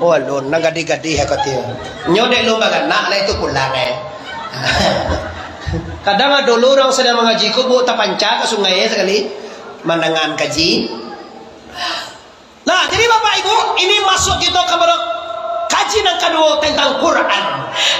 Oh alun nagadi-gadi ha katio. Nyode lo bagan nak lah itu pulang Kadang dulu orang sedang mengaji ko bu tapanca ke sungai sekali mendengar kaji. Nah, jadi Bapak Ibu, ini masuk kita kepada kaji yang kedua tentang Quran.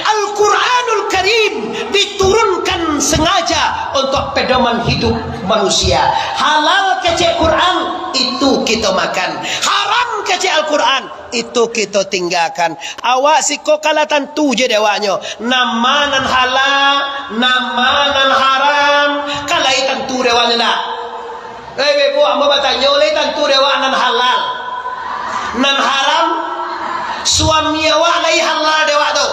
Al-Quranul Karim diturunkan sengaja untuk pedoman hidup manusia. Halal kecil Quran itu kita makan, haram kecil Al-Quran itu kita tinggalkan. Awak siko kalatan tu je dewanya. Namanan halal, namanan haram, kalai tentu dewanya nak. Ibu amba bertanya oleh tentu dewa nan halal, nan haram. Suami awak lai halal dewa tu.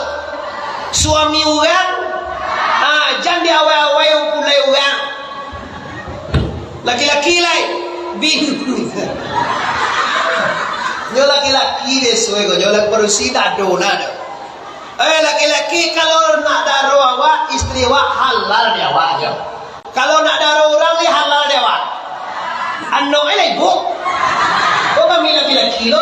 Suami orang, jangan dia awal-awal yang pulai orang. Laki-laki lai, bini. Nyo laki-laki besok ko, nyo laki berusi tak ada nada. Laki-laki kalau nak daro awak, istri awak halal dia awak je. Kalau nak daro orang ni halal dia awak. Ano ibu? Kok kami laki-laki lo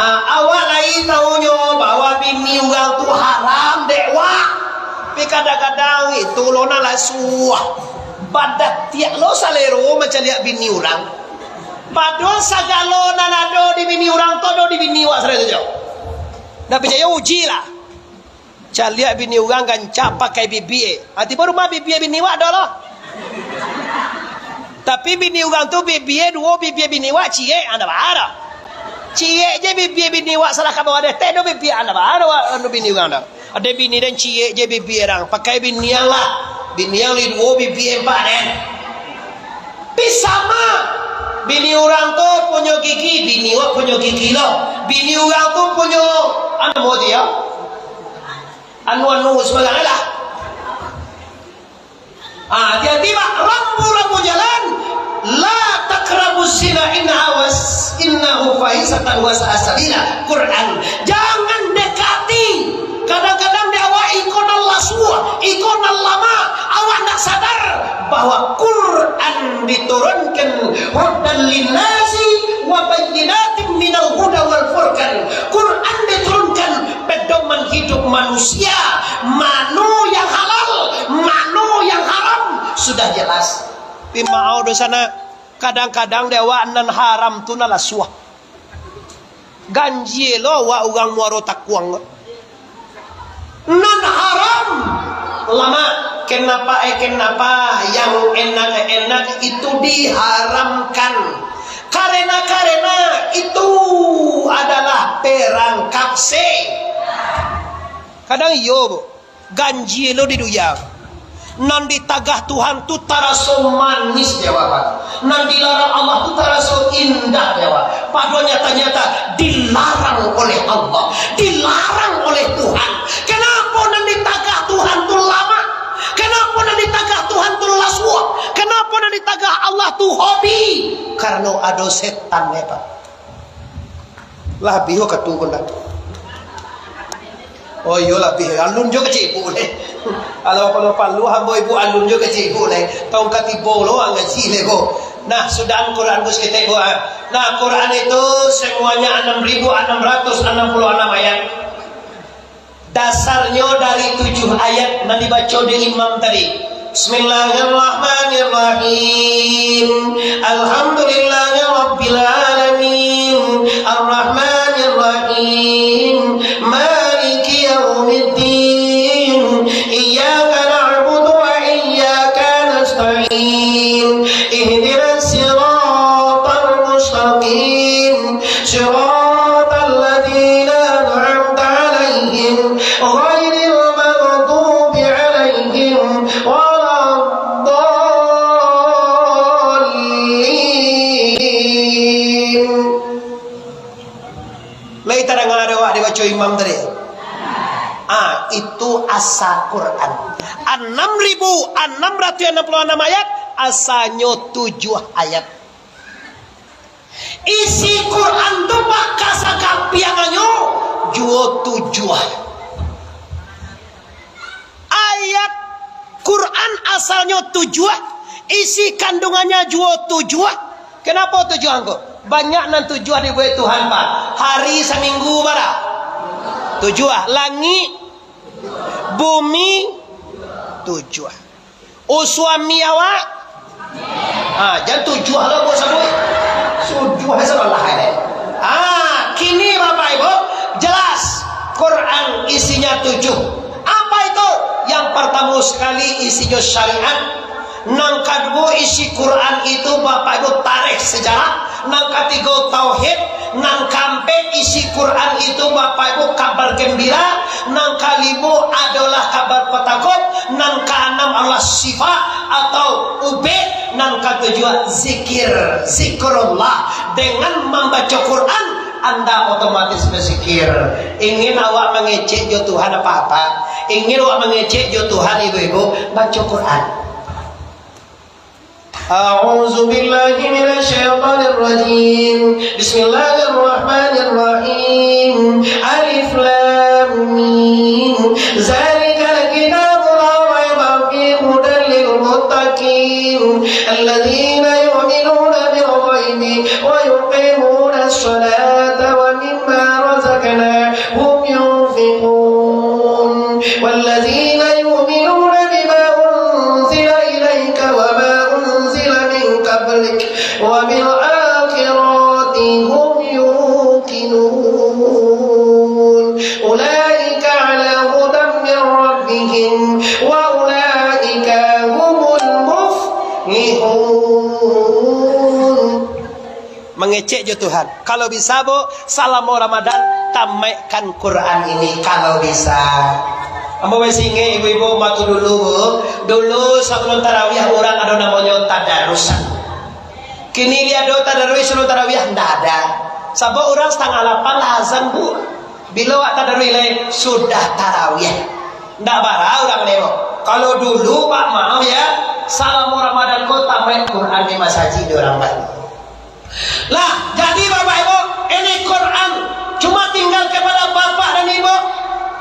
awak lain tahunya bahwa bini orang tu haram dewa. Tapi kadang-kadang itu lo nak suah badat tiak lo salero macam lihat bini orang. Padahal sagalo nanado di bini orang tu do di bini awak sare tu. Dah percaya uji lah. Cak lihat bini orang kan cap pakai bibi. Hati baru mah bibi bini awak dah lah. Tapi bini orang tu bibi dua bibi bini awak cie anda ada. Cie je bibi bini awak salah kamu ada teh do bibi anda ada anu bini orang dah. Ada bini dan cie je bibi orang pakai bini yang lah. Bini yang li dua bibi empat kan. Pisama bini orang tu punya gigi, bini awak punya gigi lah. Bini orang tu punya anu mau dia. Anu sebagainya lah. Tiba-tiba rambu-rambu jalan la taqrabuz zina innahu fahisatan wa sa'asabila. Quran, jangan dekati. Kadang-kadang dia awak ikon Allah suah, ikon Allah ma, awak nak sadar bahwa Quran diturunkan hudan linnasi wa bayyinatin minal huda wal furqan. Quran diturunkan pedoman hidup manusia, manu yang halal, manu yang haram sudah jelas. Tapi mau do sana kadang-kadang dewa nan haram tu nala suah. Ganji lo wa orang muaro takwang. Nan haram lama kenapa yang enak itu diharamkan karena itu adalah perangkap kadang yo ganji lo di dunia nan ditagah Tuhan tu taraso manis jawab nan dilarang Allah tu taraso indah jawab padahal nyata-nyata dilarang oleh Allah, dilarang oleh Tuhan. Kenapa nan ditagah Tuhan tu lama? Kenapa nan ditagah Tuhan tu laswa? Kenapa nan ditagah Allah tu hobi? Karena ada setan ya Pak. Lah biho katugon dah. Oh iya lah biho alun jo kecil boleh. Kalau palu hamba ibu alun jo kecil boleh. Tongkat ibu lo ngaji lego. Nah, sudah Quran bos kita ibu. Nah, Quran itu semuanya 6.666 ayat. Dasarnya dari 7 ayat yang dibaca di imam tadi. Bismillahirrahmanirrahim. Alhamdulillahirabbil alamin. Arrahmanirrahim. Maliki yaumiddin. Iyyaka na'budu wa iyyaka nasta'in. Ihdinas siratal mustaqim. Siratal ladzina an'amta 'alaihim ghairil maghdubi 'alaihim waladdallin. Lai tarang ada dibaca imam tadi. Itu asa Quran. 6.666 ayat, asanya 7 ayat. Isi Quran tu bakal sakapiangannya jua 7 ayat. Quran asalnya 7, isi kandungannya jua 7. Kenapa 7 angko? banyak nan tujuan ibu Tuhan Pak. Hari seminggu bara tujuan, langit bumi tujuan, suami awak jangan tujuan lah bos aku tujuan salah kini Bapak Ibu jelas Quran isinya 7. Apa itu? Yang pertama sekali isinya syariat. Nang kedua isi Quran itu Bapak Ibu tarikh sejarah. Nang ketiga tauhid. Nang keempat isi Quran itu Bapak Ibu kabar gembira. Nang kelima adalah kabar petakut. Nang keenam adalah sifat atau ubed. Nang ketujuh zikir, zikrullah. Dengan membaca Quran Anda otomatis berzikir. Ingin awak mengecek jo Tuhan apa-apa, ingin awak mengecek jo Tuhan ibu-ibu, baca Quran. A'udzu billahi minasyaitonir rajim. Bismillahirrahmanirrahim. Alif lam mim. Zalikal kitabu la raiba fihi hudan lil muttaqin alladzina yu'minuna bil ghaibi wa yuqimuna as-salata wa mimma razaqnahum yunfiqun walladzina yu'minuna bima unzila ilayka wa ma وبالآخرة هم يوقنون أولئك على هدى من ربهم وأولئك هم المفلحون. Mengecek jo Tuhan. Kalau bisa Bu, salam Ramadan tamatkan Quran ini kalau bisa. Ambo singe ibu-ibu matu dulu Bu. Dulu sebelum tarawih orang ada namanya tadarusan. Kini lihat do tadarus sebelum tarawih ndak ada. Sabab orang setengah 8 azan Bu. Bila tadarus sudah tarawih. Ndak bara orang lemo. Kalau dulu Pak maaf ya, salam Ramadan kau tamat Quran di masjid orang Bali. Lah, jadi Bapak Ibu, ini Quran cuma tinggal kepada Bapak dan Ibu.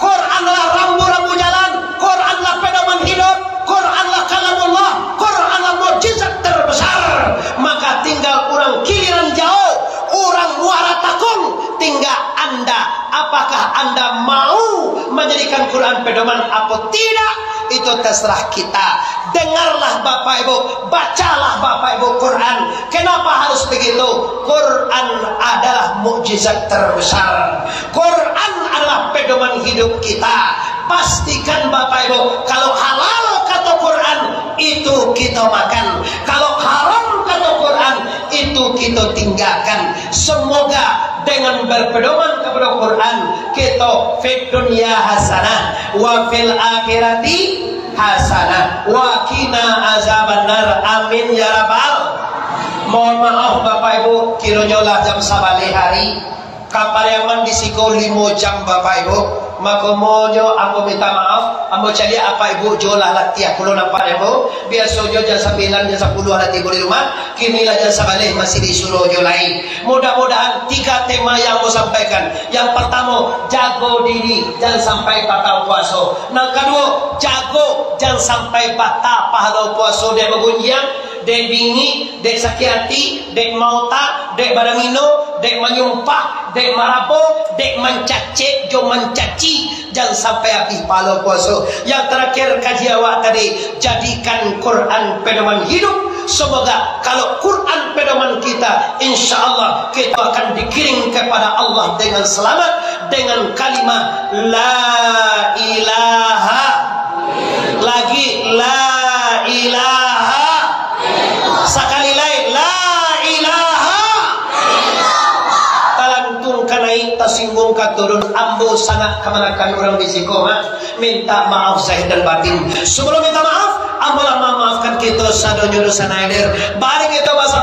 Quranlah rambu-rambu jalan, Quranlah pedoman hidup, Quranlah kalamullah, Quranlah mukjizat terbesar. Maka tinggal orang kiliran jauh, orang muara takung, tinggal Anda. Apakah Anda mau menjadikan Quran pedoman atau tidak? Itu terserah kita. Dengarlah Bapak Ibu, bacalah Bapak Ibu Quran. Kenapa harus begitu? Quran adalah mukjizat terbesar. Quran adalah pedoman hidup kita. Pastikan Bapak Ibu, kalau halal kata Quran itu kita makan, kalau haram kata Quran itu kita tinggalkan. Semoga dengan berpedoman kepada Quran kita fid dunya hasanah wa fil akhirati hasanah wa qina azabannar. Amin ya rabbal. Mohon maaf Bapak Ibu, kiranya lah jam sabale hari kapal yang disiko 5 jam Bapak Ibu. Maka mojo aku minta maaf, ambo cari apa Ibu jolah latihan kulo nampak ya Bu. Biasa jo jam 9 jam 10 nanti di rumah. Kini lah jam sabale masih disuruh jo lain. Mudah-mudahan 3 tema yang aku sampaikan. Yang pertama, jago diri jangan sampai batal puasa. Yang kedua, jago jangan sampai batal pahala puasa dia bergunjang. Dek bingi, dek sakit hati, dek mauta, dek badamino, dek menyumpah, dek marabo, dek mencacik, jo mencaci. Jangan sampai habis pahala puasa. Yang terakhir kaji awak tadi, jadikan Quran pedoman hidup. Semoga kalau Quran pedoman kita, insya Allah kita akan dikirim kepada Allah dengan selamat, dengan kalimat La ilaha. Lagi La ilaha. Sekali lain La ilaha. Talantung kanai tasinggung katurun ambo sangat kemanakan orang bisiko minta maaf zahir dan batin. Sebelum minta maaf, ambo maafkan kita sadonya dosa nadir. Bari kita bahasa